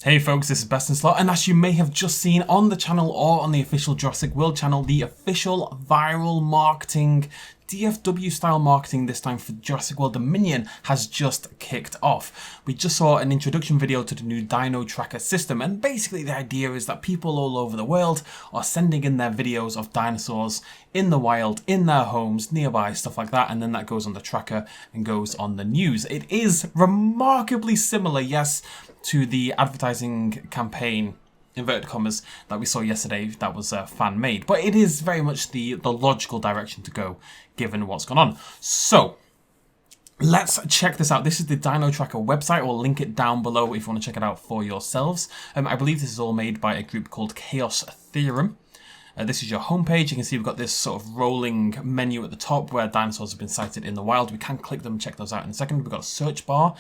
Hey folks, this is Best in Slot, and as you may have just seen on the channel or on the official Jurassic World channel, the official viral marketing, DFW style marketing this time for Jurassic World Dominion has just kicked off. We just saw an introduction video to the new Dino tracker system, and basically the idea is that people all over the world are sending in their videos of dinosaurs in the wild, in their homes, nearby, stuff like that, and then that goes on the tracker and goes on the news. It is remarkably similar, yes, to the advertising campaign, inverted commas, that we saw yesterday that was fan-made. But it is very much the logical direction to go, given what's gone on. So, let's check this out. This is the Dino Tracker website. We'll link it down below if you want to check it out for yourselves. I believe this is all made by a group called Chaos Theorem. This is your homepage. You can see we've got this sort of rolling menu at the top where dinosaurs have been sighted in the wild. We can click them and check those out in a second. We've got a search bar.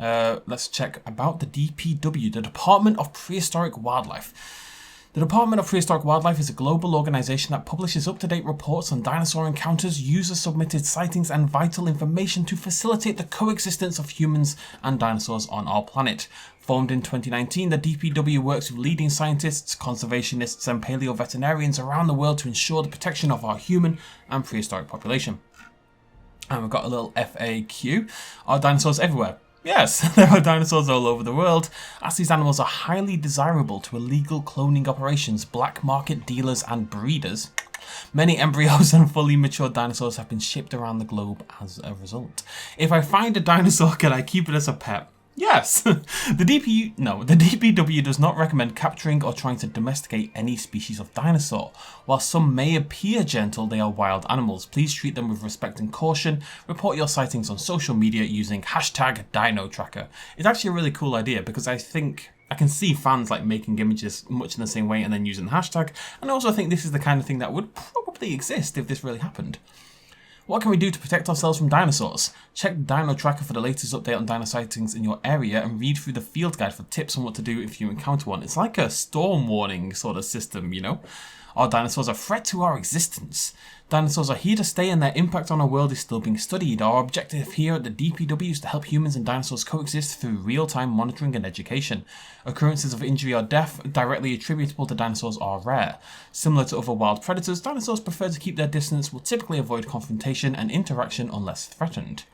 Let's check about the DPW, the Department of Prehistoric Wildlife. The Department of Prehistoric Wildlife is a global organisation that publishes up-to-date reports on dinosaur encounters, user-submitted sightings and vital information to facilitate the coexistence of humans and dinosaurs on our planet. Formed in 2019, the DPW works with leading scientists, conservationists and paleoveterinarians around the world to ensure the protection of our human and prehistoric population. And we've got a little FAQ. Are dinosaurs everywhere? Yes, there are dinosaurs all over the world, as these animals are highly desirable to illegal cloning operations, black market dealers and breeders. Many embryos and fully mature dinosaurs have been shipped around the globe as a result. If I find a dinosaur, can I keep it as a pet? Yes! The DPW does not recommend capturing or trying to domesticate any species of dinosaur. While some may appear gentle, they are wild animals. Please treat them with respect and caution. Report your sightings on social media using #DinoTracker. It's actually a really cool idea because I think I can see fans like making images much in the same way and then using the hashtag. And I also think this is the kind of thing that would probably exist if this really happened. What can we do to protect ourselves from dinosaurs? Check the Dino Tracker for the latest update on dino sightings in your area and read through the field guide for tips on what to do if you encounter one. It's like a storm warning sort of system, you know? Our dinosaurs are a threat to our existence. Dinosaurs are here to stay and their impact on our world is still being studied. Our objective here at the DPW is to help humans and dinosaurs coexist through real-time monitoring and education. Occurrences of injury or death directly attributable to dinosaurs are rare. Similar to other wild predators, dinosaurs prefer to keep their distance, will typically avoid confrontation and interaction unless threatened.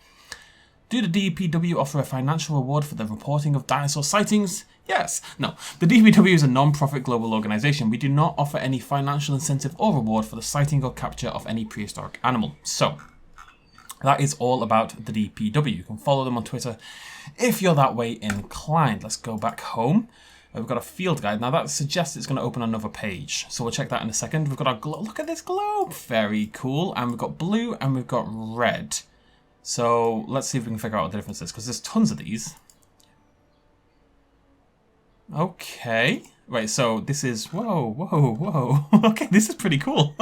Do the DPW offer a financial reward for the reporting of dinosaur sightings? Yes. No. The DPW is a non-profit global organisation. We do not offer any financial incentive or reward for the sighting or capture of any prehistoric animal. So, that is all about the DPW. You can follow them on Twitter if you're that way inclined. Let's go back home. We've got a field guide. Now that suggests it's going to open another page. So we'll check that in a second. We've got our globe. Look at this globe. Very cool. And we've got blue and we've got red. So let's see if we can figure out what the difference is, because there's tons of these. Okay. Right, so this is... Whoa. Okay, this is pretty cool.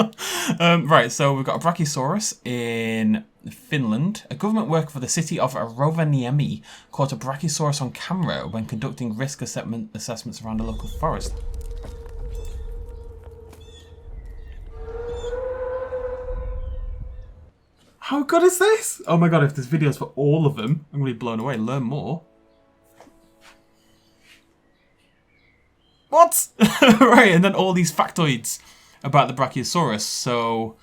Right, so we've got a Brachiosaurus in Finland. A government worker for the city of Rovaniemi caught a Brachiosaurus on camera when conducting risk assessments around a local forest. How good is this? Oh my god, if there's videos for all of them, I'm going to be blown away. Learn more. What? Right, and then all these factoids about the Brachiosaurus. So,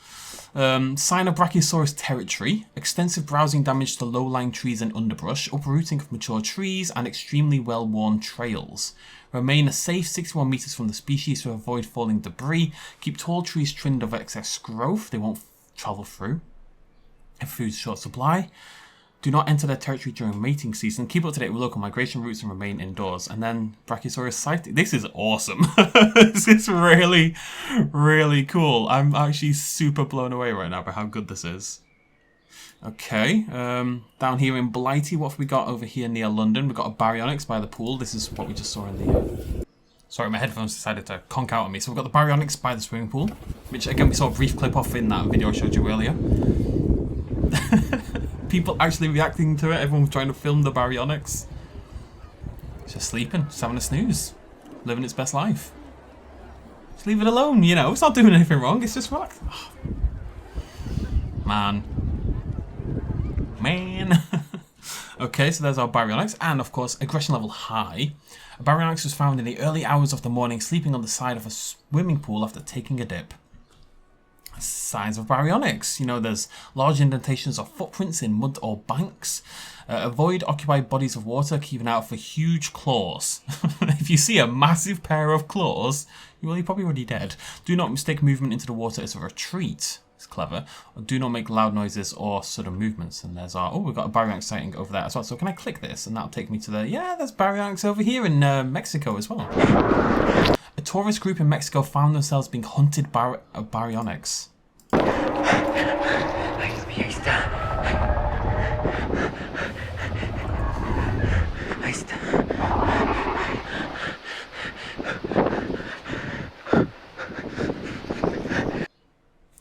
sign of Brachiosaurus territory, extensive browsing damage to low-lying trees and underbrush, uprooting of mature trees, and extremely well-worn trails. Remain a safe 61 meters from the species to avoid falling debris. Keep tall trees trimmed of excess growth. They won't travel through. If food's short supply, do not enter their territory during mating season. Keep up to date with local migration routes and remain indoors. And then Brachiosaurus sighting. This is awesome. This is really, really cool. I'm actually super blown away right now by how good this is. Okay, down here in Blighty, what have we got over here near London? We've got a Baryonyx by the pool. This is what we just saw in the... Sorry, my headphones decided to conk out on me. So we've got the Baryonyx by the swimming pool, which again we saw a brief clip off in that video I showed you earlier. People actually reacting to it. Everyone's trying to film the Baryonyx. It's just sleeping, just having a snooze, living its best life. Just leave it alone, you know. It's not doing anything wrong. It's just relaxed. Oh. Man. Okay, so there's our Baryonyx, and of course, aggression level high. A Baryonyx was found in the early hours of the morning, sleeping on the side of a swimming pool after taking a dip. Signs of Baryonyx. You know, there's large indentations or footprints in mud or banks. Avoid occupied bodies of water, keeping out for huge claws. If you see a massive pair of claws, you're probably already dead. Do not mistake movement into the water as a retreat. It's clever. Or do not make loud noises or sudden movements. And there's our... Oh, we've got a Baryonyx sighting over there as well. So can I click this? And that'll take me to the... Yeah, there's Baryonyx over here in Mexico as well. A tourist group in Mexico found themselves being hunted by a Baryonyx. Ahí está. Ahí está.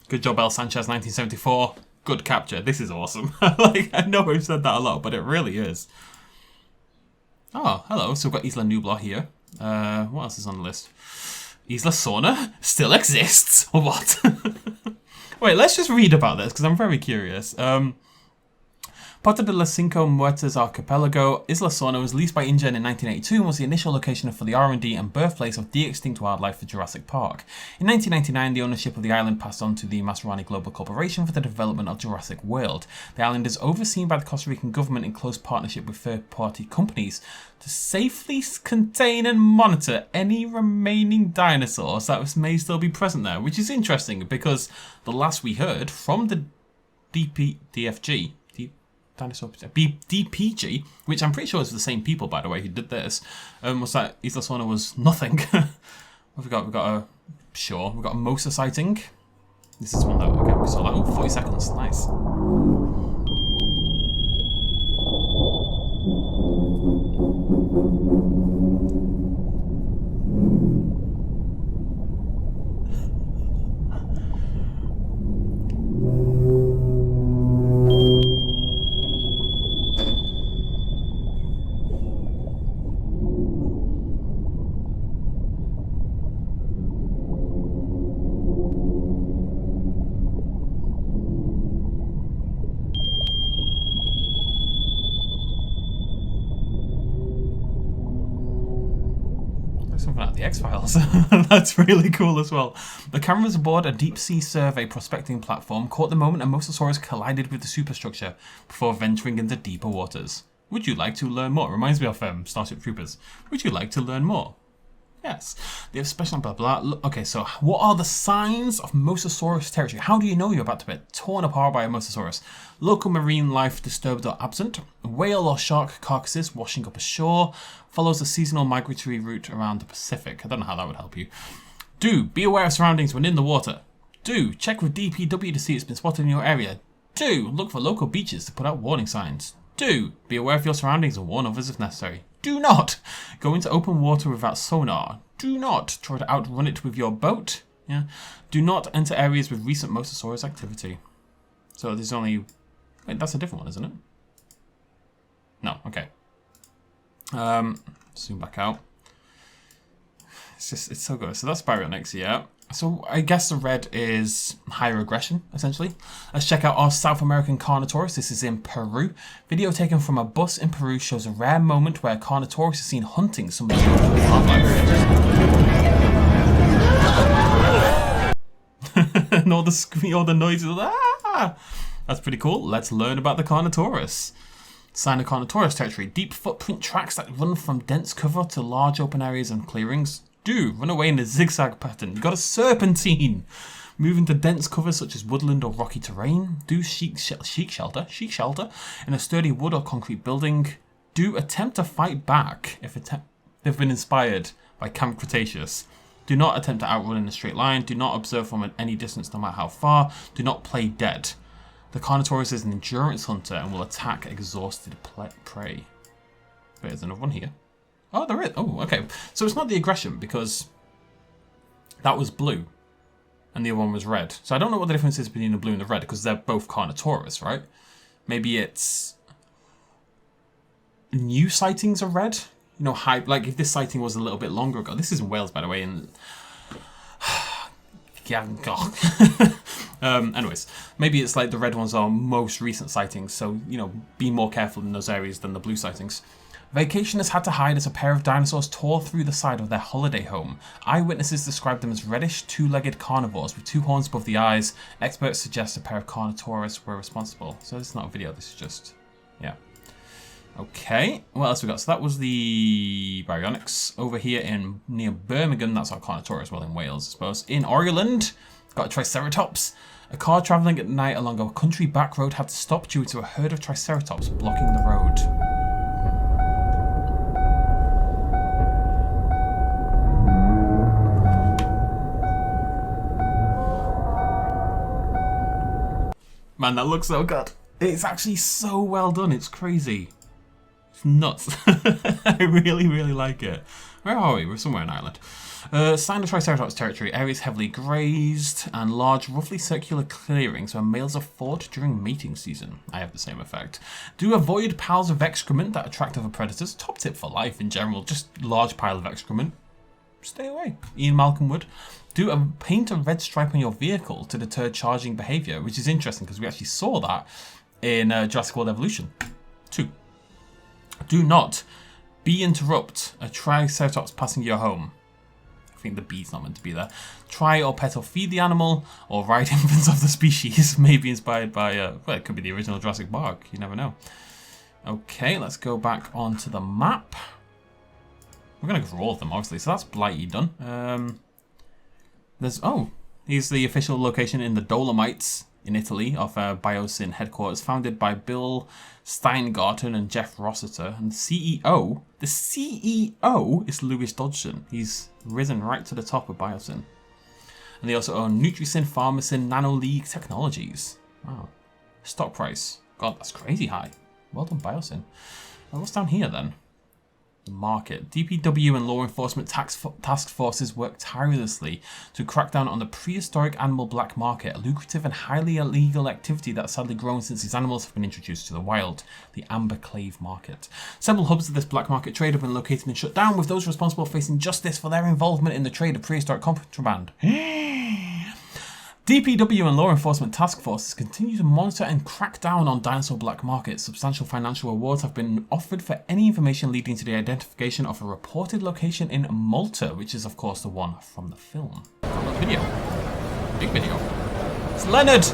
Good job, El Sanchez, 1974. Good capture. This is awesome. Like, I know we've said that a lot, but it really is. Oh, hello. So we've got Isla Nublar here. What else is on the list? Isla Sorna still exists. Or what? Wait, let's just read about this, because I'm very curious. Parte de los Cinco Muertes Archipelago, Isla Sorna was leased by InGen in 1982 and was the initial location for the R&D and birthplace of de-extinct wildlife for Jurassic Park. In 1999, the ownership of the island passed on to the Maserati Global Corporation for the development of Jurassic World. The island is overseen by the Costa Rican government in close partnership with third-party companies to safely contain and monitor any remaining dinosaurs that may still be present there, which is interesting because the last we heard from the DPG, which I'm pretty sure is the same people, by the way, who did this, was that Isla Sorna was nothing. What have we got? We've got a Mosa sighting. This is one that, okay, we saw that. Oh, 40 seconds, nice. Something out of the X-Files. That's really cool as well. The cameras aboard a deep-sea survey prospecting platform caught the moment a Mosasaurus collided with the superstructure before venturing into deeper waters. Would you like to learn more? Reminds me of Starship Troopers. Would you like to learn more? Yes. They have special blah blah. Okay, so what are the signs of Mosasaurus territory? How do you know you're about to be torn apart by a Mosasaurus? Local marine life disturbed or absent. Whale or shark carcasses washing up ashore. Follows a seasonal migratory route around the Pacific. I don't know how that would help you. Do be aware of surroundings when in the water. Do check with DPW to see it's been spotted in your area. Do look for local beaches to put out warning signs. Do be aware of your surroundings and warn others if necessary. Do not go into open water without sonar. Do not try to outrun it with your boat. Yeah. Do not enter areas with recent Mosasaurus activity. So there's only... Wait, that's a different one, isn't it? No, okay. Zoom back out. It's so good. So that's Baryonyx, yeah. So I guess the red is higher aggression, essentially. Let's check out our South American Carnotaurus. This is in Peru. Video taken from a bus in Peru shows a rare moment where Carnotaurus is seen hunting some wildlife. And all the noises. Ah! That's pretty cool. Let's learn about the Carnotaurus. Sign of Carnotaurus territory. Deep footprint tracks that run from dense cover to large open areas and clearings. Do run away in a zigzag pattern. You got a serpentine. Move into dense cover such as woodland or rocky terrain. Do seek shelter in a sturdy wood or concrete building. Do attempt to fight back if they've been inspired by Camp Cretaceous. Do not attempt to outrun in a straight line. Do not observe from any distance no matter how far. Do not play dead. The Carnotaurus is an endurance hunter and will attack exhausted prey. Wait, there's another one here. Oh, there is. Oh, okay. So it's not the aggression because that was blue and the other one was red. So I don't know what the difference is between the blue and the red because they're both Carnotaurus, right? Maybe it's new sightings are red. You know, like if this sighting was a little bit longer ago. This is in Wales, by the way. And Anyways, maybe it's like the red ones are most recent sightings, so, you know, be more careful in those areas than the blue sightings. Vacationers had to hide as a pair of dinosaurs tore through the side of their holiday home. Eyewitnesses described them as reddish, two-legged carnivores with two horns above the eyes. Experts suggest a pair of Carnotaurus were responsible. So this is not a video, this is just, yeah. Okay, what else we got? So that was the Baryonyx. Over here in near Birmingham, that's our Carnotaurus, well in Wales I suppose. In Ireland, got a Triceratops. A car travelling at night along a country back road had to stop due to a herd of Triceratops blocking the road. Man, that looks so good. It's actually so well done. It's crazy. It's nuts. I really, really like it. Where are we? We're somewhere in Ireland. Sign of Triceratops territory. Areas heavily grazed and large, roughly circular clearings where males are fought during mating season. I have the same effect. Do avoid piles of excrement that attract other predators. Top tip for life in general. Just large pile of excrement. Stay away. Ian Malcolm would. Paint a red stripe on your vehicle to deter charging behaviour, which is interesting because we actually saw that in Jurassic World Evolution 2. Do not interrupt a Triceratops passing your home. I think the bee's not meant to be there. Try or pet or feed the animal, or ride infants of the species. Maybe inspired by, well, it could be the original Jurassic Park. You never know. Okay, let's go back onto the map. We're going to go through all of them, obviously. So that's Blighty done. Here's the official location in the Dolomites in Italy of Biosyn headquarters, founded by Bill Steingarten and Jeff Rossiter. And the CEO is Lewis Dodgson. He's risen right to the top of Biosyn. And they also own Nutrisyn, Pharmacyn, NanoLeague Technologies. Wow. Stock price. God, that's crazy high. Well done, Biosyn. Well, what's down here then? Market. DPW and law enforcement task forces work tirelessly to crack down on the prehistoric animal black market, a lucrative and highly illegal activity that's sadly grown since these animals have been introduced to the wild, the amber clave market. Several hubs of this black market trade have been located and shut down, with those responsible facing justice for their involvement in the trade of prehistoric contraband. DPW and law enforcement task forces continue to monitor and crack down on dinosaur black markets. Substantial financial rewards have been offered for any information leading to the identification of a reported location in Malta, which is of course the one from the film. Video. Big video. It's Leonard!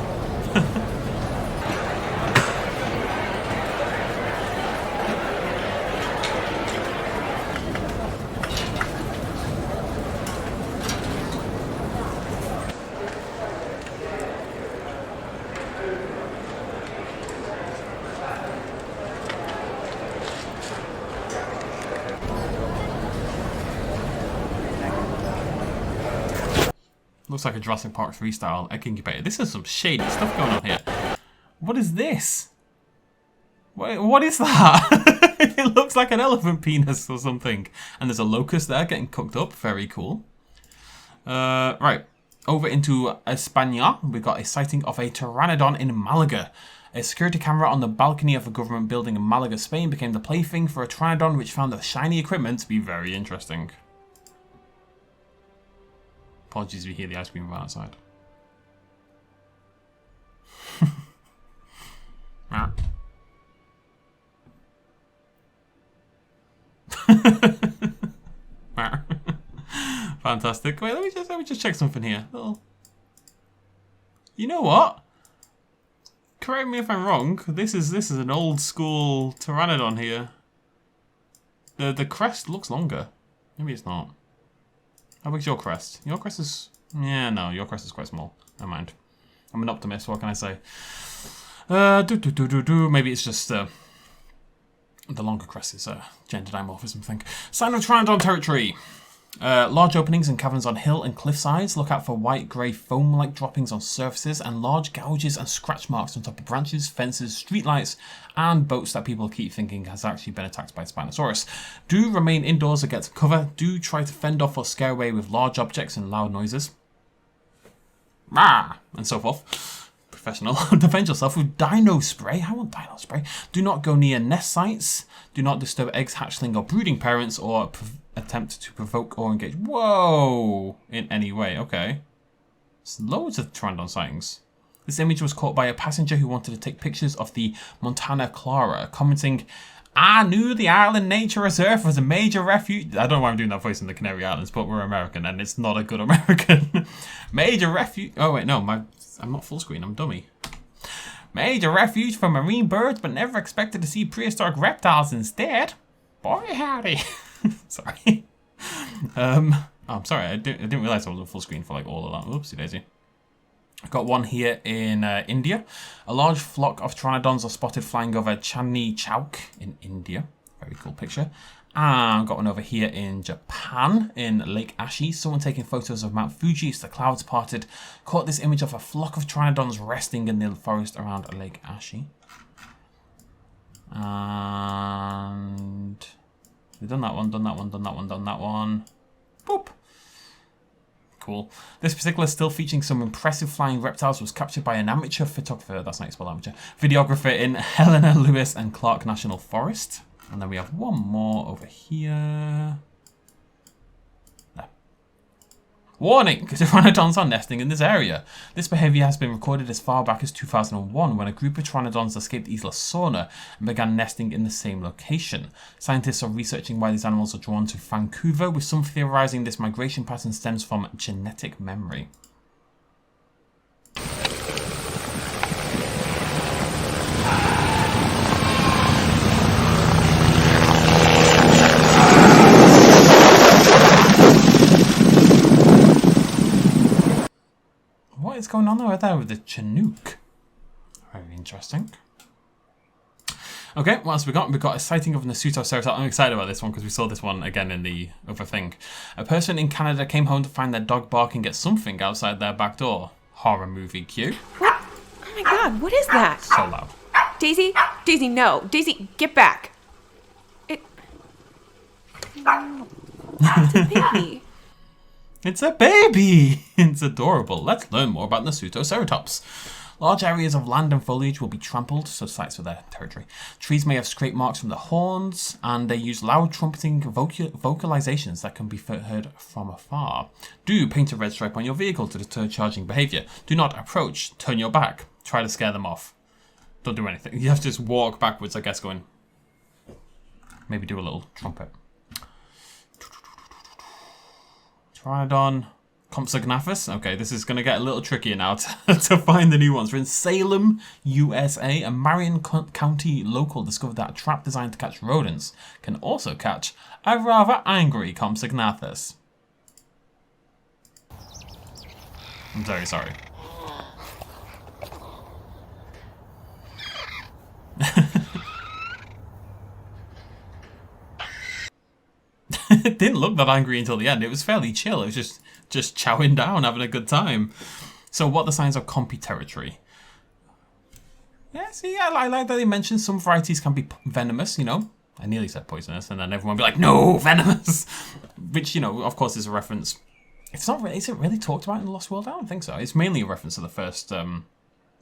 Looks like a Jurassic Park 3 style egg incubator. This is some shady stuff going on here. What is this? What is that? It looks like an elephant penis or something. And there's a locust there getting cooked up. Very cool. Right. Over into España. We've got a sighting of a Pteranodon in Malaga. A security camera on the balcony of a government building in Malaga, Spain became the plaything for a Pteranodon which found the shiny equipment to be very interesting. Apologies if you hear the ice cream van outside. Fantastic. Wait, let me just check something here. You know what? Correct me if I'm wrong. This is an old school Pteranodon here. The crest looks longer. Maybe it's not. How big's your crest? Your crest is... Yeah, no, your crest is quite small. Never mind. I'm an optimist, what can I say? Maybe it's just... the longer crest is gender dimorphism thing. Sign of Pteranodon territory. Large openings and caverns on hill and cliff sides. Look out for white-grey foam-like droppings on surfaces and large gouges and scratch marks on top of branches, fences, streetlights, and boats that people keep thinking has actually been attacked by Spinosaurus. Do remain indoors or get to cover. Do try to fend off or scare away with large objects and loud noises. And so forth. Professional. Defend yourself with dino spray. I want dino spray. Do not go near nest sites. Do not disturb eggs, hatchling, or brooding parents, or attempt to provoke or engage. Whoa! In any way. Okay. There's loads of Pteranodon sightings. This image was caught by a passenger who wanted to take pictures of the Montana Clara, commenting, "I knew the island nature reserve was a major refuge." I don't know why I'm doing that voice in the Canary Islands, but we're American and it's not a good American. Major refuge. Oh wait, no, I'm not full screen. I'm dummy. Major refuge for marine birds, but never expected to see prehistoric reptiles instead. Boy, howdy. Sorry. Oh, I'm sorry. I didn't realize I was on full screen for like all of that. Oopsie daisy. I've got one here in India. A large flock of Pteranodons are spotted flying over Chandni Chowk in India. Very cool picture. And I've got one over here in Japan, in Lake Ashi. Someone taking photos of Mount Fuji as the clouds parted caught this image of a flock of Pteranodons resting in the forest around Lake Ashi. And we've done that one, done that one, done that one, done that one. Boop. Cool. This particular still featuring some impressive flying reptiles was captured by an amateur photographer, that's not spelled amateur, videographer in Helena Lewis and Clark National Forest. And then we have one more over here. There. Warning! Pteranodons are nesting in this area. This behaviour has been recorded as far back as 2001 when a group of Pteranodons escaped Isla Sorna and began nesting in the same location. Scientists are researching why these animals are drawn to Vancouver, with some theorising this migration pattern stems from genetic memory. What is going on over there with the Chinook? Very interesting. Okay, what else we got? We've got a sighting of Nasutoceratops. I'm excited about this one because we saw this one again in the other thing. A person in Canada came home to find their dog barking at something outside their back door. Horror movie cue. What? Oh my god, what is that? So loud. Daisy? Daisy, no. Daisy, get back. It's a baby. It's a baby! It's adorable. Let's learn more about Nasutoceratops. Large areas of land and foliage will be trampled, so sites for their territory. Trees may have scrape marks from the horns, and they use loud trumpeting vocalizations that can be heard from afar. Do paint a red stripe on your vehicle to deter charging behavior. Do not approach. Turn your back. Try to scare them off. Don't do anything. You have to just walk backwards, I guess, going... Maybe do a little trumpet. Pteranodon, Compsognathus. Okay, this is going to get a little trickier now to find the new ones. We're in Salem, USA. A Marion County local discovered that a trap designed to catch rodents can also catch a rather angry Compsognathus. I'm very sorry. It didn't look that angry until the end. It was fairly chill. It was just chowing down, having a good time. So what are the signs of compy territory? Yeah, see, I like that they mentioned some varieties can be venomous, you know. I nearly said poisonous, and then everyone would be like, no, venomous! Which, you know, of course is a reference. It's not really, is it really talked about in the Lost World? I don't think so. It's mainly a reference to the first, well,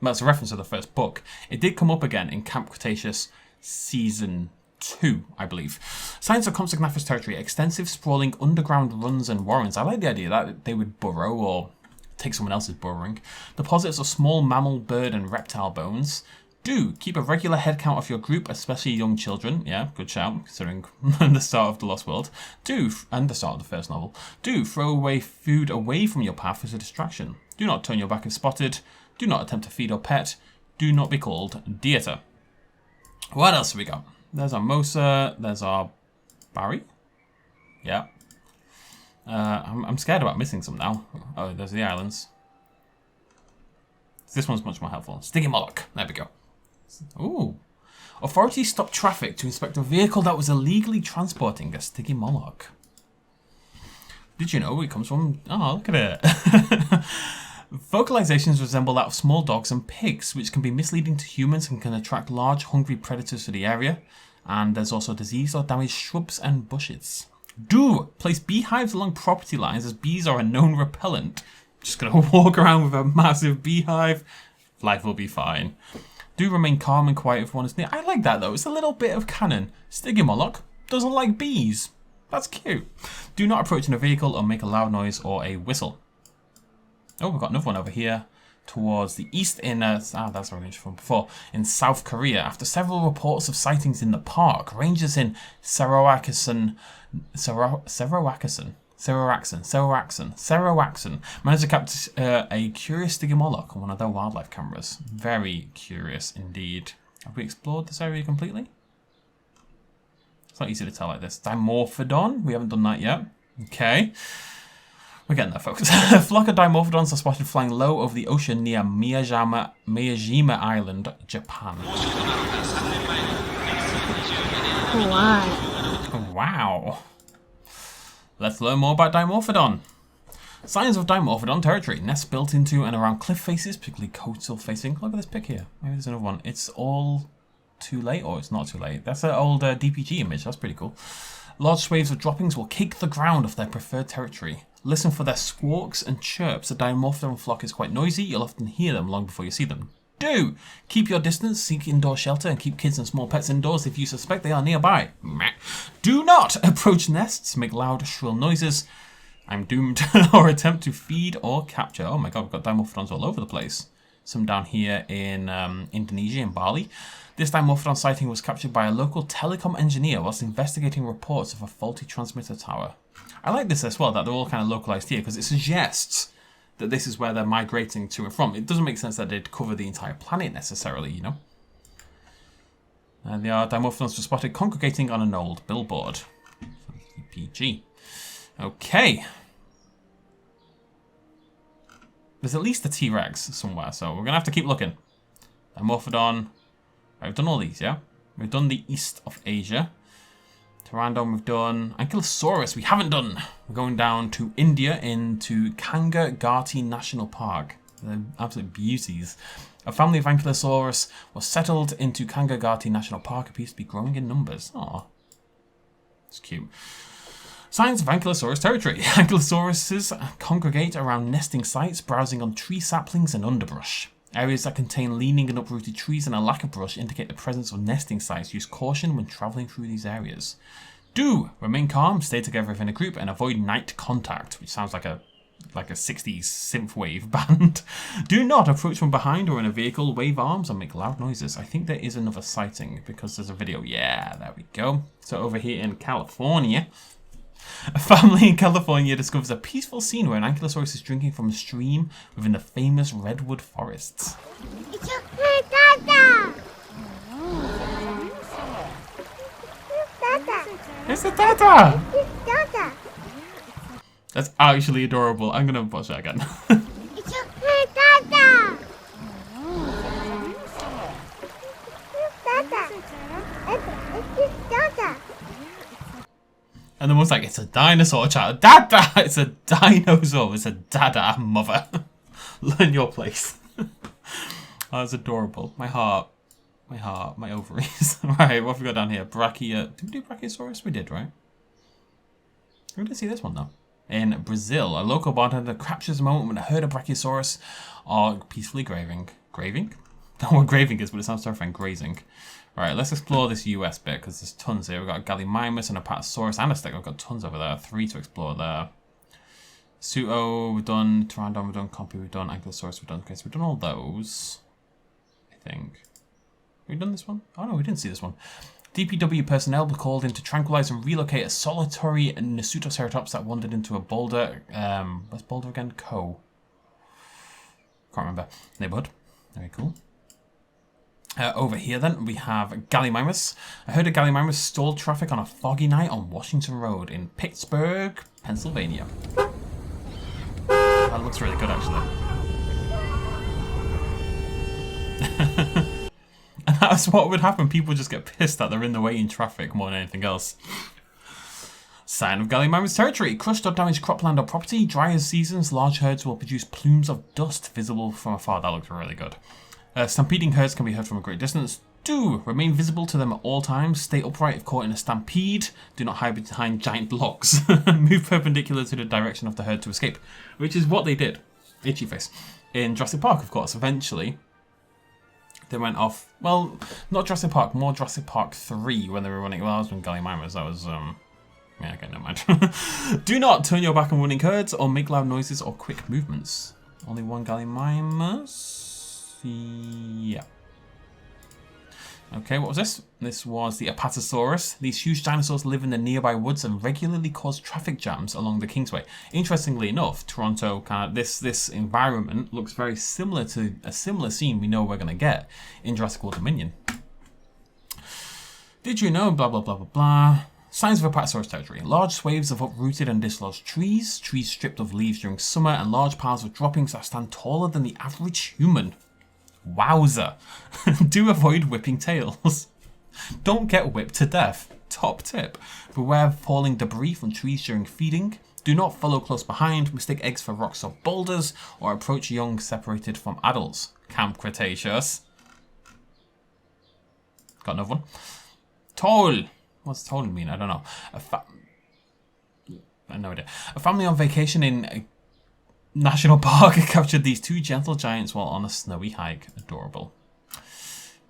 it's a reference to the first book. It did come up again in Camp Cretaceous Season 2, I believe. Signs of Compsognathus territory: extensive sprawling underground runs and warrens. I like the idea that they would burrow or take someone else's burrowing. Deposits of small mammal, bird and reptile bones. Do keep a regular head count of your group, especially young children. Yeah, good shout, considering the start of The Lost World. And the start of the first novel. Do throw away food away from your path as a distraction. Do not turn your back if spotted. Do not attempt to feed or pet. Do not be called Dieter. What else have we got? There's our Mosa, there's our Barry. Yeah. I'm scared about missing some now. Oh, there's the islands. This one's much more helpful. Stygimoloch. There we go. Ooh. Authorities stopped traffic to inspect a vehicle that was illegally transporting a Stygimoloch. Did you know it comes from... Oh, look at it. Vocalizations resemble that of small dogs and pigs, which can be misleading to humans and can attract large, hungry predators to the area. And there's also disease or damaged shrubs and bushes. Do place beehives along property lines, as bees are a known repellent. Just gonna walk around with a massive beehive. Life will be fine. Do remain calm and quiet if one is near. I like that though. It's a little bit of canon. Stygimoloch doesn't like bees. That's cute. Do not approach in a vehicle or make a loud noise or a whistle. Oh, we've got another one over here towards the east in, that's already from before, in South Korea. After several reports of sightings in the park, rangers in Serowaxon managed to capture a curious Stygimoloch on one of their wildlife cameras. Very curious indeed. Have we explored this area completely? It's not easy to tell like this. Dimorphodon, we haven't done that yet. Okay. We're getting there, folks. A flock of Dimorphodons are spotted flying low over the ocean near Miyajima Island, Japan. Wow. Let's learn more about Dimorphodon. Signs of Dimorphodon territory. Nests built into and around cliff faces, particularly coastal facing. Look at this pic here. Maybe there's another one. It's all too late, or it's not too late. That's an old DPG image. That's pretty cool. Large swathes of droppings will cake the ground of their preferred territory. Listen for their squawks and chirps. The Dimorphodon flock is quite noisy. You'll often hear them long before you see them. Do keep your distance, seek indoor shelter, and keep kids and small pets indoors if you suspect they are nearby. Do not approach nests, make loud, shrill noises. I'm doomed, or attempt to feed or capture. Oh my god, we've got Dimorphodons all over the place. Some down here in Indonesia, in Bali. This Dimorphodon sighting was captured by a local telecom engineer whilst investigating reports of a faulty transmitter tower. I like this as well, that they're all kind of localized here, because it suggests that this is where they're migrating to and from. It doesn't make sense that they'd cover the entire planet necessarily, you know. And the Dimorphodons were spotted congregating on an old billboard. PG. Okay. There's at least a T-Rex somewhere, so we're going to have to keep looking. Dimorphodon. Right, we've done all these, yeah? We've done the east of Asia. Pteranodon we've done. Ankylosaurus we haven't done. We're going down to India into Compsognathus National Park. They're absolute beauties. A family of Ankylosaurus was settled into Compsognathus National Park. Appears to be growing in numbers. Aw. It's cute. Signs of Ankylosaurus territory. Ankylosauruses congregate around nesting sites, browsing on tree saplings and underbrush. Areas that contain leaning and uprooted trees and a lack of brush indicate the presence of nesting sites. Use caution when travelling through these areas. Do remain calm, stay together within a group, and avoid night contact, which sounds like a 60s synthwave band. Do not approach from behind or in a vehicle, wave arms, or make loud noises. I think there is another sighting because there's a video. Yeah, there we go. So over here in California, a family in California discovers a peaceful scene where an Ankylosaurus is drinking from a stream within the famous redwood forests. It's a tata! That's actually adorable. I'm gonna watch that again. And the one's like, it's a dinosaur child. Dada! It's a dinosaur. It's a dada mother. Learn your place. Oh, that's adorable. My heart. My ovaries. Right, what have we got down here? Did we do Brachiosaurus? We did, right? We didn't see this one, though. In Brazil, a local bartender captures a moment when a herd of Brachiosaurus are peacefully grazing. Graving? I don't know what graving is, but it sounds terrifying. Grazing. Right, let's explore this US bit, because there's tons here. We've got Gallimimus and Apatosaurus and a Steg. We've got tons over there. 3 to explore there. Suto, we've done. Pteranodon, we've done. Compy, we've done. Ankylosaurus, we've done. Okay, so we've done all those. I think. Have we done this one? Oh no, we didn't see this one. DPW personnel were called in to tranquilize and relocate a solitary Nasutoceratops that wandered into a boulder. What's Boulder again? Can't remember. Neighborhood. Very cool. Over here then, we have Gallimimus. I heard of Gallimimus stalled traffic on a foggy night on Washington Road in Pittsburgh, Pennsylvania. That looks really good, actually. And that's what would happen. People just get pissed that they're in the way in traffic more than anything else. Sign of Gallimimus territory. Crushed or damaged cropland or property. Dry as seasons, large herds will produce plumes of dust visible from afar. That looks really good. Stampeding herds can be heard from a great distance. Do remain visible to them at all times. Stay upright if caught in a stampede. Do not hide behind giant logs. Move perpendicular to the direction of the herd to escape. Which is what they did. Itchy face. In Jurassic Park, of course, eventually they went off. Well, not Jurassic Park, more Jurassic Park 3 when they were running. Well, I was with Gallimimus. That was, yeah, okay, never mind. Do not turn your back on running herds or make loud noises or quick movements. Only one Gallimimus. Yeah. Okay, what was this? This was the Apatosaurus. These huge dinosaurs live in the nearby woods and regularly cause traffic jams along the Kingsway. Interestingly enough, Toronto, this environment looks very similar to a similar scene we know we're going to get in Jurassic World Dominion. Did you know, blah, blah, blah, blah, blah. Signs of Apatosaurus territory. Large swathes of uprooted and dislodged trees, trees stripped of leaves during summer, and large piles of droppings that stand taller than the average human. Wowza. Do avoid whipping tails. Don't get whipped to death. Top tip. Beware of falling debris from trees during feeding. Do not follow close behind, mistake eggs for rocks or boulders, or approach young separated from adults. Camp Cretaceous. Got another one. Toll. What's toll mean? I don't know. I have no idea. A family on vacation in a national park captured these two gentle giants while on a snowy hike. Adorable.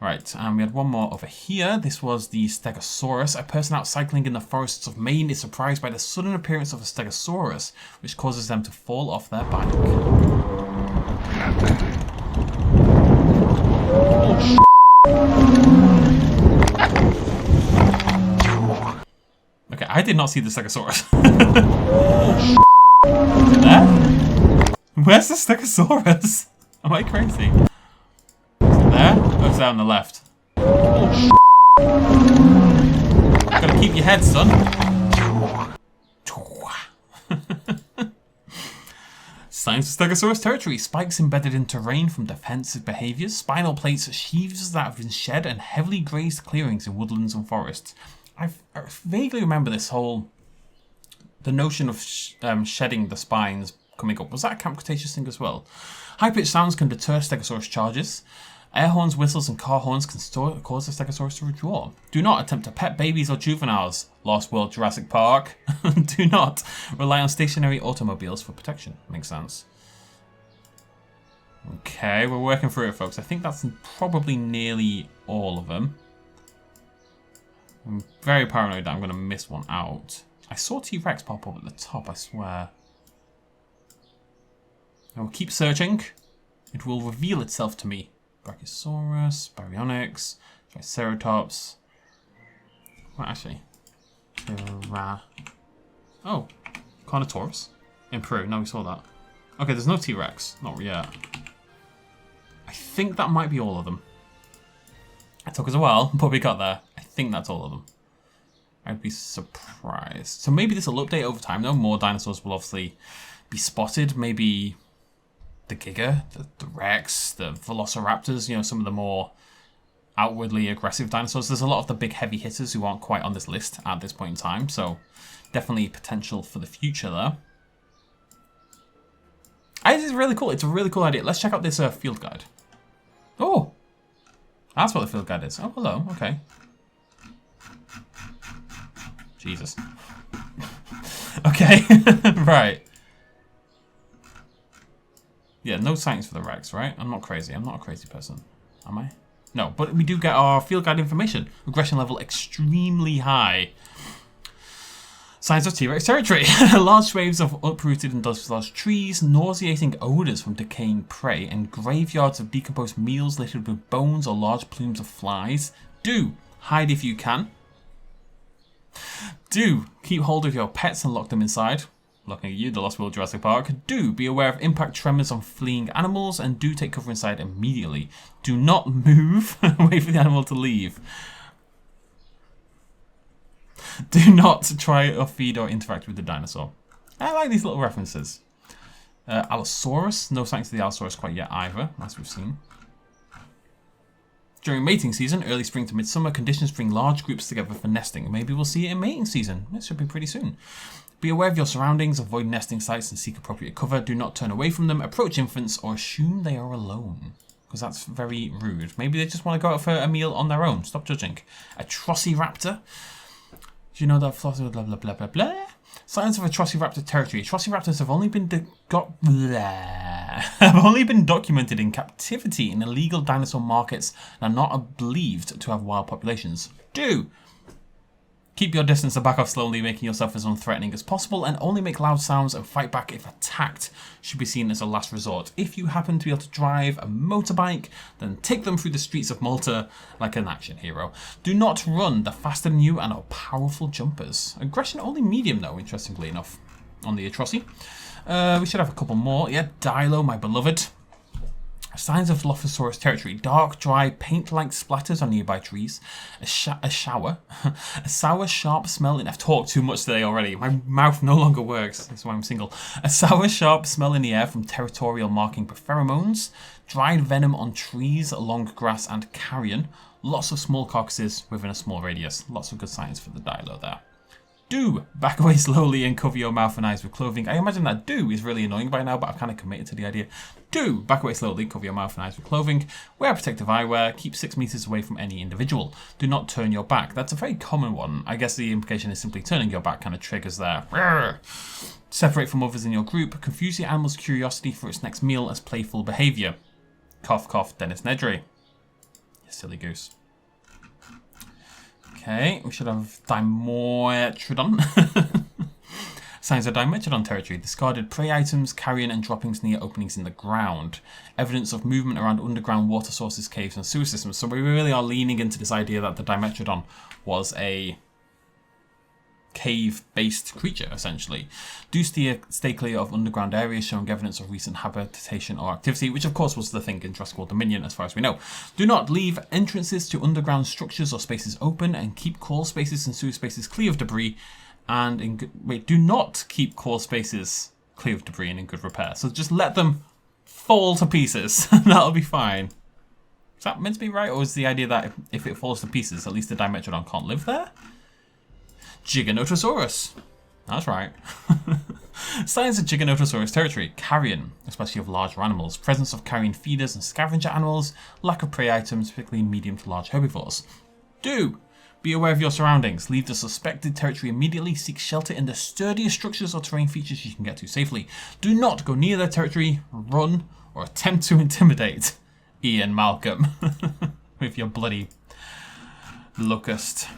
Right, and we had one more over here. This was the Stegosaurus. A person out cycling in the forests of Maine is surprised by the sudden appearance of a Stegosaurus, which causes them to fall off their bike. Okay, I did not see the Stegosaurus. Is it there? Where's the Stegosaurus? Am I crazy? Is it there? Oh, it's there on the left. Gotta keep your head, son. Signs of Stegosaurus territory. Spikes embedded in terrain from defensive behaviours. Spinal plates, sheaths that have been shed, and heavily grazed clearings in woodlands and forests. I vaguely remember this whole... the notion of shedding the spines coming up. Was that a Camp Cretaceous thing as well? High-pitched sounds can deter Stegosaurus charges. Air horns, whistles, and car horns can cause the Stegosaurus to withdraw. Do not attempt to pet babies or juveniles. Lost World Jurassic Park. Do not rely on stationary automobiles for protection. Makes sense. Okay, we're working through it, folks. I think that's probably nearly all of them. I'm very paranoid that I'm going to miss one out. I saw T-Rex pop up at the top, I swear. I will keep searching. It will reveal itself to me. Brachiosaurus, Baryonyx, Triceratops. Well, actually. Oh, Carnotaurus in Peru. No, we saw that. Okay, there's no T-Rex. Not yet. I think that might be all of them. It took us a while, but we got there. I think that's all of them. I'd be surprised. So maybe this will update over time, though. More dinosaurs will obviously be spotted. Maybe the Giga, the Rex, the Velociraptors, you know, some of the more outwardly aggressive dinosaurs. There's a lot of the big heavy hitters who aren't quite on this list at this point in time. So definitely potential for the future there. This is really cool. It's a really cool idea. Let's check out this field guide. Oh, that's what the field guide is. Oh, hello. Okay. Jesus. Okay. Right. Yeah, no sightings for the Rex, right? I'm not crazy. I'm not a crazy person. Am I? No, but we do get our field guide information. Aggression level extremely high. Signs of T-Rex territory. Large waves of uprooted and dislodged trees, nauseating odours from decaying prey, and graveyards of decomposed meals littered with bones or large plumes of flies. Do hide if you can. Do keep hold of your pets and lock them inside. Looking at you, the Lost World Jurassic Park. Do be aware of impact tremors on fleeing animals, and do take cover inside immediately. Do not move. Wait for the animal to leave. Do not try or feed or interact with the dinosaur. I like these little references. Allosaurus. No signs of the Allosaurus quite yet either, as we've seen. During mating season, early spring to midsummer, conditions bring large groups together for nesting. Maybe we'll see it in mating season. It should be pretty soon. Be aware of your surroundings, avoid nesting sites and seek appropriate cover. Do not turn away from them, approach infants, or assume they are alone. Because that's very rude. Maybe they just want to go out for a meal on their own. Stop judging. Atrociraptor. Do you know that blah blah blah blah blah blah? Signs of Atrociraptor territory. Atrociraptors have only been documented in captivity in illegal dinosaur markets and are not believed to have wild populations. Do Keep your distance and back off slowly, making yourself as unthreatening as possible, and only make loud sounds and fight back if attacked. Should be seen as a last resort. If you happen to be able to drive a motorbike, then take them through the streets of Malta like an action hero. Do not run, they're faster than you and are powerful jumpers. Aggression only medium though, interestingly enough, on the Atrocity. We should have a couple more. Yeah, Dilo, my beloved. Signs of Dilophosaurus territory. Dark, dry, paint-like splatters on nearby trees. A shower. A sour, sharp smell in... I've talked too much today already. My mouth no longer works. That's why I'm single. A sour, sharp smell in the air from territorial marking pheromones. Dried venom on trees, long grass, and carrion. Lots of small carcasses within a small radius. Lots of good signs for the Dilo there. Do back away slowly and cover your mouth and eyes with clothing. I imagine that do is really annoying by now, but I've kind of committed to the idea. Do back away slowly, cover your mouth and eyes with clothing. Wear protective eyewear. Keep 6 meters away from any individual. Do not turn your back. That's a very common one. I guess the implication is simply turning your back kind of triggers there. Rawr. Separate from others in your group. Confuse the animal's curiosity for its next meal as playful behavior. Cough, cough, Dennis Nedry. You silly goose. Okay, we should have Dimorphodon. Signs of Dimetrodon territory. Discarded prey items, carrion and droppings near openings in the ground. Evidence of movement around underground water sources, caves and sewer systems. So we really are leaning into this idea that the Dimetrodon was a cave-based creature, essentially. Do stay clear of underground areas showing evidence of recent habitation or activity, which of course was the thing in Jurassic World Dominion as far as we know. Do not leave entrances to underground structures or spaces open, and keep crawl spaces and sewer spaces clear of debris. And do not keep crawl spaces clear of debris and in good repair. So just let them fall to pieces. That'll be fine. Is that meant to be right, or is the idea that if it falls to pieces, at least the Dimetrodon can't live there? Giganotosaurus. That's right. Signs of Giganotosaurus territory. Carrion, especially of larger animals. Presence of carrion feeders and scavenger animals. Lack of prey items, particularly medium to large herbivores. Do be aware of your surroundings. Leave the suspected territory immediately. Seek shelter in the sturdiest structures or terrain features you can get to safely. Do not go near their territory, run, or attempt to intimidate Ian Malcolm with your bloody locust.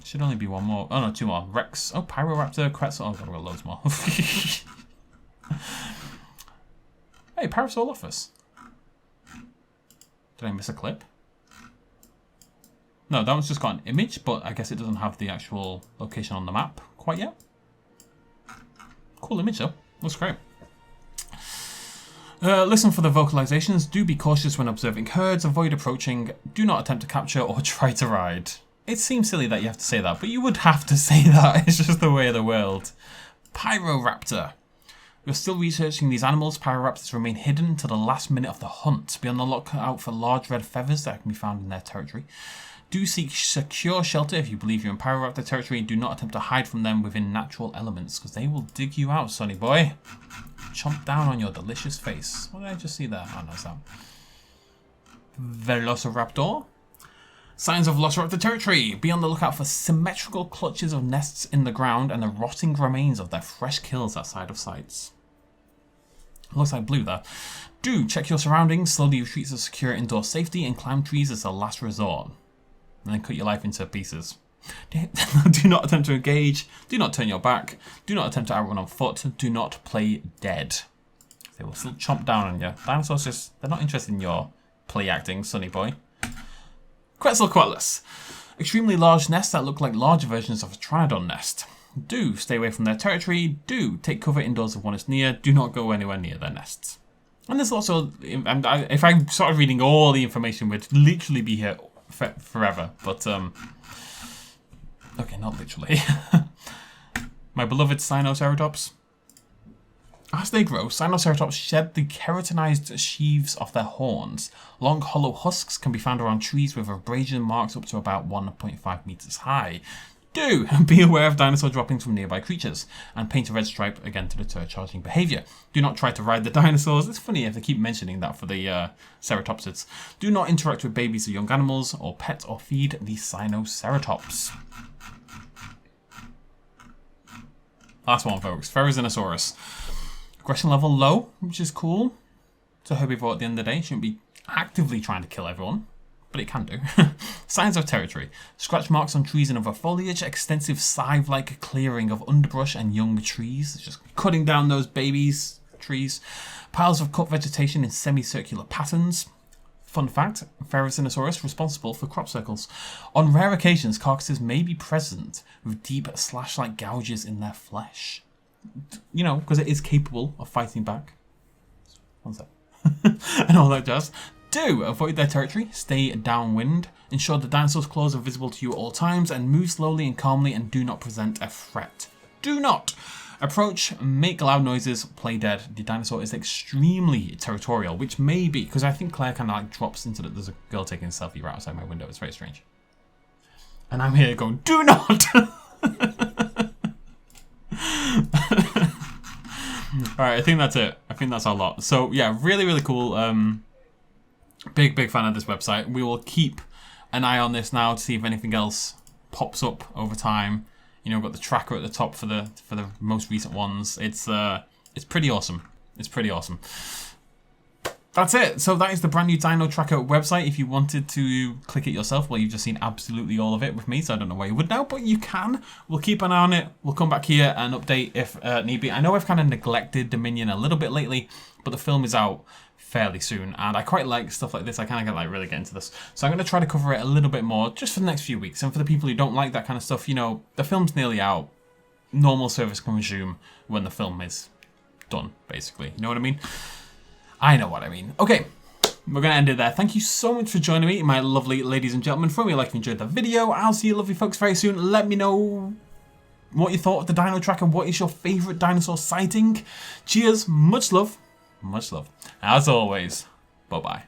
Should only be one more. Oh no, 2 more. Rex. Oh, Pyro, raptor, Quetzal. Oh, I've got loads more. Hey, Parasaurolophus. Did I miss a clip? No, that one's just got an image, but I guess it doesn't have the actual location on the map quite yet. Cool image though. Looks great. Listen for the vocalizations. Do be cautious when observing herds. Avoid approaching. Do not attempt to capture or try to ride. It seems silly that you have to say that, but you would have to say that. It's just the way of the world. Pyroraptor. You're still researching these animals. Pyroraptors remain hidden until the last minute of the hunt. Be on the lookout for large red feathers that can be found in their territory. Do seek secure shelter if you believe you're in Pyroraptor territory. Do not attempt to hide from them within natural elements, because they will dig you out, sonny boy. Chomp down on your delicious face. What did I just see there? Oh, no, it's that. Velociraptor. Signs of Velociraptor territory. Be on the lookout for symmetrical clutches of nests in the ground and the rotting remains of their fresh kills outside of sites. Looks like blue there. Do check your surroundings. Slowly retreat to secure indoor safety and climb trees as a last resort. And then cut your life into pieces. Do not attempt to engage. Do not turn your back. Do not attempt to outrun on foot. Do not play dead. They will still chomp down on you. Dinosaurs just, they're not interested in your play acting, sonny boy. Quetzalcoatlus. Extremely large nests that look like larger versions of a Pteranodon nest. Do stay away from their territory. Do take cover indoors if one is near. Do not go anywhere near their nests. And there's also, if I started reading all the information, we'd literally be here forever. But, okay, not literally. My beloved Dinosaurs. As they grow, Dinosaurs shed the keratinized sheaths of their horns. Long hollow husks can be found around trees with abrasion marks up to about 1.5 meters high. Do be aware of dinosaur droppings from nearby creatures, and paint a red stripe again to deter charging behavior. Do not try to ride the dinosaurs. It's funny if they keep mentioning that for the ceratopsids. Do not interact with babies or young animals, or pet or feed the Dinoceratops. Last one, folks. Ferrozinosaurus. Aggression level low, which is cool. It's a herbivore at the end of the day. Shouldn't be actively trying to kill everyone. but it can do. Signs of territory. Scratch marks on trees and other foliage, extensive scythe-like clearing of underbrush and young trees, just cutting down those babies trees. Piles of cut vegetation in semicircular patterns. Fun fact, Dinosaurs responsible for crop circles. On rare occasions, carcasses may be present with deep slash-like gouges in their flesh. You know, because it is capable of fighting back. One sec. And all that jazz. Do avoid their territory, stay downwind, ensure the dinosaur's claws are visible to you at all times, and move slowly and calmly and do not present a threat. Do not approach, make loud noises, play dead. The dinosaur is extremely territorial, which may be, because I think Claire kind of like drops into the, there's a girl taking a selfie right outside my window, it's very strange. And I'm here going, do not! Alright, I think that's it. I think that's our lot. So yeah, really, really cool. Big fan of this website. We will keep an eye on this now to see if anything else pops up over time. You know, we've got the tracker at the top for the most recent ones. It's pretty awesome. It's pretty awesome. That's it. So that is the brand new Dino Tracker website. If you wanted to click it yourself, well, you've just seen absolutely all of it with me, so I don't know why you would now, but you can. We'll keep an eye on it. We'll come back here and update if need be. I know I've kind of neglected Dominion a little bit lately, but the film is out fairly soon, and I quite like stuff like this. I kind of like really get into this, so I'm going to try to cover it a little bit more just for the next few weeks. And for the people who don't like that kind of stuff, you know, the film's nearly out. Normal service can resume when the film is done, basically. You know what I mean? I know what I mean. Okay, we're going to end it there. Thank you so much for joining me, my lovely ladies and gentlemen. From me, like if you enjoyed the video. I'll see you lovely folks very soon. Let me know what you thought of the Dino Tracker. What is your favourite dinosaur sighting? Cheers, much love. Much love. As always, bye-bye.